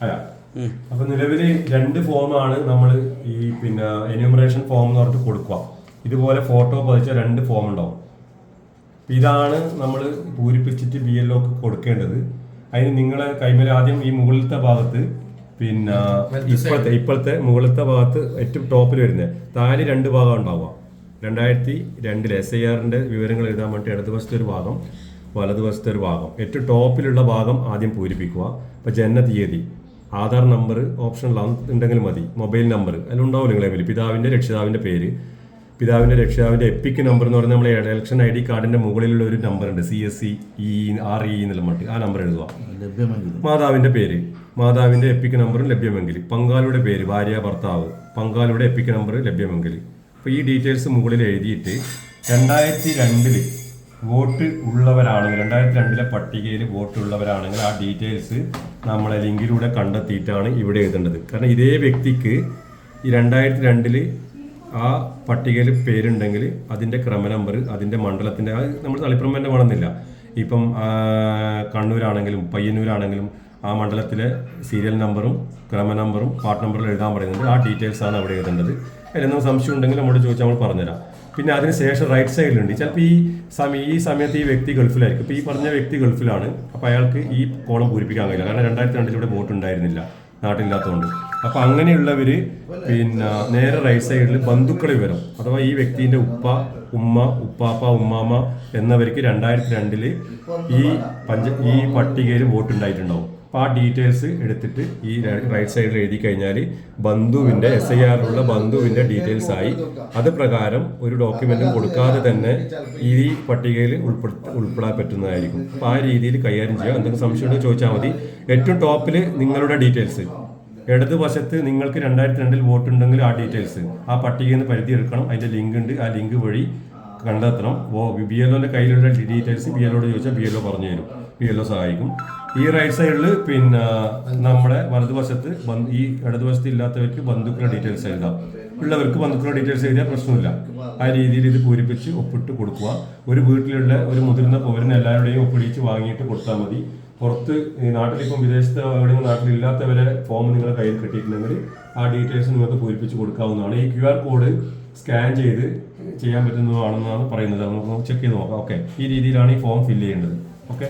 അല്ല, അപ്പൊ നിലവിൽ 2 ഫോമാണ് നമ്മൾ ഈ പിന്നെ എന്യൂമറേഷൻ ഫോം എന്ന് പറഞ്ഞിട്ട് കൊടുക്കുക. ഇതുപോലെ ഫോട്ടോ പതിച്ച 2 ഫോം ഉണ്ടാവും. ഇതാണ് നമ്മൾ പൂരിപ്പിച്ചിട്ട് BLO കൊടുക്കേണ്ടത്. അതിന് നിങ്ങളെ കൈമേൽ ആദ്യം ഈ മുകളിലത്തെ ഭാഗത്ത് പിന്നെ ഇപ്പോഴത്തെ മുകളിലത്തെ ഭാഗത്ത് ഏറ്റവും ടോപ്പിൽ വരുന്നത് താഴെ 2 ഭാഗം ഉണ്ടാവുക. 2002 SIRന്റെ വിവരങ്ങൾ എഴുതാൻ വേണ്ടി ഇടതുവശത്തെ ഒരു ഭാഗം, വലതുവശത്തെ ഒരു ഭാഗം, ഏറ്റവും ടോപ്പിലുള്ള ഭാഗം ആദ്യം പൂരിപ്പിക്കുക. ഇപ്പൊ ജനന തീയതി, ആധാർ നമ്പർ ഓപ്ഷനിലാണ് ഉണ്ടെങ്കിൽ മതി, മൊബൈൽ നമ്പർ അതിലുണ്ടാവും നിങ്ങളെ പേര്, പിതാവിന്റെ രക്ഷിതാവിന്റെ പേര്, പിതാവിന്റെ രക്ഷിതാവിന്റെ എപ്പിക് നമ്പർ എന്ന് പറഞ്ഞാൽ നമ്മളെ ഇലക്ഷൻ ID കാർഡിന്റെ മുകളിലുള്ള ഒരു നമ്പർ ഉണ്ട്, CSE RE എന്നുള്ള മട്ട്, ആ നമ്പർ എഴുതുക. മാതാവിന്റെ പേര്, മാതാവിന്റെ എപ്പിക് നമ്പറും ലഭ്യമെങ്കിൽ, പങ്കാളിയുടെ പേര്, ഭാര്യ ഭർത്താവ്, പങ്കാളിയുടെ എപ്പിക് നമ്പർ ലഭ്യമെങ്കിൽ. അപ്പോൾ ഈ ഡീറ്റെയിൽസ് മുകളിൽ എഴുതിയിട്ട് 2002 വോട്ട് ഉള്ളവരാണെങ്കിൽ, 2002 പട്ടികയിൽ വോട്ട് ഉള്ളവരാണെങ്കിൽ ആ ഡീറ്റെയിൽസ് നമ്മളെ ലിങ്കിലൂടെ കണ്ടെത്തിയിട്ടാണ് ഇവിടെ എഴുതേണ്ടത്. കാരണം ഇതേ വ്യക്തിക്ക് ഈ 2002 ആ പട്ടികയിൽ പേരുണ്ടെങ്കിൽ അതിൻ്റെ ക്രമ നമ്പർ, അതിൻ്റെ മണ്ഡലത്തിൻ്റെ, അത് നമ്മൾ തളിപ്പറമ്പ് തന്നെ വേണമെന്നില്ല. ഇപ്പം കണ്ണൂരാണെങ്കിലും പയ്യന്നൂരാണെങ്കിലും ആ മണ്ഡലത്തിലെ സീരിയൽ നമ്പറും ക്രമ നമ്പറും പാർട്ട് നമ്പറിൽ എഴുതാൻ പറയുന്നുണ്ട്. ആ ഡീറ്റെയിൽസാണ് അവിടെ എഴുതേണ്ടത്. അതിലെന്തെങ്കിലും സംശയം ഉണ്ടെങ്കിൽ നമ്മോട് ചോദിച്ചാൽ നമ്മൾ പറഞ്ഞുതരാം. പിന്നെ അതിന് ശേഷം റൈറ്റ് സൈഡിലുണ്ട്, ചിലപ്പോൾ ഈ സമയത്ത് ഈ വ്യക്തി ഗൾഫിലായിരിക്കും. ഇപ്പോൾ ഈ പറഞ്ഞ വ്യക്തി ഗൾഫിലാണ്, അപ്പോൾ അയാൾക്ക് ഈ കോളം പൂരിപ്പിക്കാൻ കഴിയില്ല. കാരണം 2002 ഇവിടെ വോട്ട് ഉണ്ടായിരുന്നില്ല, നാട്ടിലില്ലാത്തതുകൊണ്ട്. അപ്പോൾ അങ്ങനെയുള്ളവർ പിന്നെ നേരെ റൈറ്റ് സൈഡിൽ ബന്ധുക്കളെ വിവരം, അഥവാ ഈ വ്യക്തിൻ്റെ ഉപ്പ, ഉമ്മ, ഉപ്പാപ്പ, ഉമ്മാമ്മ എന്നവർക്ക് 2002 ഈ പട്ടികയിൽ വോട്ട് ഉണ്ടായിട്ടുണ്ടാവും. അപ്പോൾ ആ ഡീറ്റെയിൽസ് എടുത്തിട്ട് ഈ റൈറ്റ് സൈഡിൽ എഴുതി കഴിഞ്ഞാൽ ബന്ധുവിൻ്റെ SIRലുള്ള ബന്ധുവിൻ്റെ ഡീറ്റെയിൽസ് ആയി. അത് പ്രകാരം ഒരു ഡോക്യുമെൻറ്റും കൊടുക്കാതെ തന്നെ ഈ പട്ടികയിൽ ഉൾപ്പെടാൻ പറ്റുന്നതായിരിക്കും. അപ്പോൾ ആ രീതിയിൽ കൈകാര്യം ചെയ്യുക. എന്തെങ്കിലും സംശയം ഉണ്ടെങ്കിൽ ചോദിച്ചാൽ മതി. ഏറ്റവും ടോപ്പിൽ നിങ്ങളുടെ ഡീറ്റെയിൽസ്, ഇടതുവശത്ത് നിങ്ങൾക്ക് 2002 വോട്ട് ഉണ്ടെങ്കിൽ ആ ഡീറ്റെയിൽസ് ആ പട്ടികയിൽ നിന്ന് പരിധി എടുക്കണം. അതിൻ്റെ ലിങ്ക് ഉണ്ട്, ആ ലിങ്ക് വഴി കണ്ടെത്തണം. BLOന്റെ കയ്യിലുള്ള ഡീറ്റെയിൽസ് BLOയോട് ചോദിച്ചാൽ BLO പറഞ്ഞു തരും, BLO സഹായിക്കും. ഈ റൈറ്റ് സൈഡിൽ പിന്നെ നമ്മുടെ വലതുവശത്ത് ഈ ഇടതുവശത്ത് ഇല്ലാത്തവർക്ക് ബന്ധുക്കളുടെ ഡീറ്റെയിൽസ് എഴുതാം, ഉള്ളവർക്ക് ബന്ധുക്കളുടെ ഡീറ്റെയിൽസ് എഴുതിയാൽ പ്രശ്നമില്ല. ആ രീതിയിൽ ഇത് പൂരിപ്പിച്ച് ഒപ്പിട്ട് കൊടുക്കുക. ഒരു വീട്ടിലുള്ള ഒരു മുതിർന്ന പൗരന് എല്ലാവരുടെയും ഒപ്പിടിച്ച് വാങ്ങിയിട്ട് കൊടുത്താൽ മതി. പുറത്ത് നാട്ടിലിപ്പം വിദേശത്ത് എവിടെയെങ്കിലും നാട്ടിലില്ലാത്തവരെ ഫോം നിങ്ങളുടെ കയ്യിൽ കിട്ടിയിട്ടുണ്ടെങ്കിൽ ആ ഡീറ്റെയിൽസ് നിങ്ങൾക്ക് പൂരിപ്പിച്ച് കൊടുക്കാവുന്നതാണ്. ഈ QR കോഡ് സ്കാൻ ചെയ്ത് ചെയ്യാൻ പറ്റുന്നതാണെന്നാണ് പറയുന്നത്. നമുക്ക് ചെക്ക് ചെയ്ത് നോക്കാം. ഓക്കെ, ഈ രീതിയിലാണ് ഈ ഫോം ഫില്ല് ചെയ്യേണ്ടത്. ഓക്കെ.